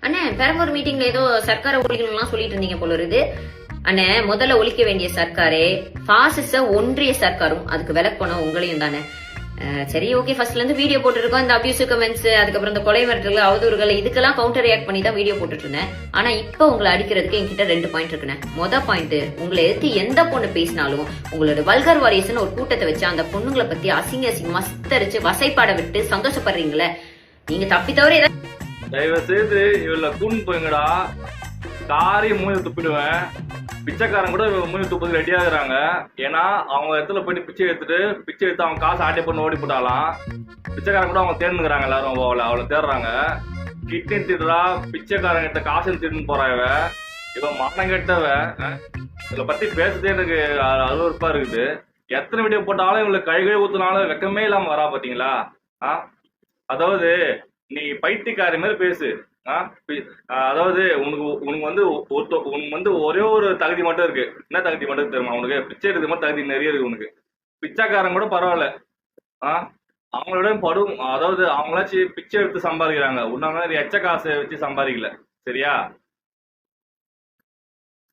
அண்ணே பெரம்பூர் மீட்டிங்ல ஏதோ சர்க்காரை ஒழிக்கணும்லாம் சொல்லிட்டு இருந்தீங்க போல இருக்குது. அண்ணே முதல்ல ஒழிக்க வேண்டிய சர்க்காரே பாசிச ஒன்றிய சர்க்காரும் அதுக்கு விலக்கணும் உங்களையும் தானே. சரி ஓகே, ஃபர்ஸ்ட்ல இருந்து வீடியோ போட்டுருக்கோம். இந்த அபியூசிவ் கமெண்ட்ஸ், அதுக்கப்புறம் இந்த கொலை மிரட்டல்கள், அவதூறுகள், இதுக்கெல்லாம் கவுண்டர் ரியாக்ட் பண்ணி தான் வீடியோ போட்டுட்டு இருந்தேன். ஆனா இப்ப உங்களை அடிக்கிறதுக்கு என்கிட்ட 2 பாயிண்ட் இருக்குண்ணே. பாயிண்ட், உங்களை எதிர்த்து எந்த பொண்ணு பேசினாலும் உங்களோட வல்கர் வாரியஸ்னு ஒரு கூட்டத்தை வச்சு அந்த பொண்ணுங்களை பத்தி அசிங்கமா சித்தரிச்சு வசைப்பாட விட்டு சந்தோஷப்படுறீங்களே, நீங்க தப்பி தவிர ஏதாவது தயவு செய்து இவள கூண்டு போய்ங்கடா, காரையும் மூஞ்சி துப்பிடுவேன். பிச்சைக்காரன் கூட மூஞ்சி துப்பது ரெடி ஆகுறாங்க. ஏன்னா அவங்க இடத்துல போயிட்டு பிச்சை எடுத்து அவங்க காசு ஆட்டை பண்ணி ஓடி போட்டாலாம். பிச்சைக்காரன் கூட அவங்க தேர்ந்துக்கிறாங்க, எல்லாரும் அவளை தேடுறாங்க. கிட்னி திடுறா, பிச்சைக்காரன் கிட்ட காசு திருன்னு போறா. இவன் மானம் கெட்டவ. இதை பத்தி பேசுறதே எனக்கு அலுவறுப்பா இருக்குது. எத்தனை வீடியோ போட்டாலும் இவங்களுக்கு கழுகை ஊத்துனாலும் வெக்கமே இல்லாம வரா பாத்தீங்களா? அதாவது நீ பைத்தியக்காரி மாதிரி பேசு. அதாவது உனக்கு வந்து ஒரே ஒரு தகுதி மட்டும் இருக்கு. என்ன தகுதி மட்டும் தெரியுமா உனக்கு? பிச்சை எடுக்கிற மாதிரி தகுதி நிறைய இருக்கு உனக்கு. பிச்சைக்காரன் கூட பரவாயில்ல, அவங்களோட அதாவது அவங்களாச்சும் பிச்சை எடுத்து சம்பாதிக்கிறாங்க. உன்ன மாதிரி எச்ச காசை வச்சு சம்பாதிக்கல, சரியா?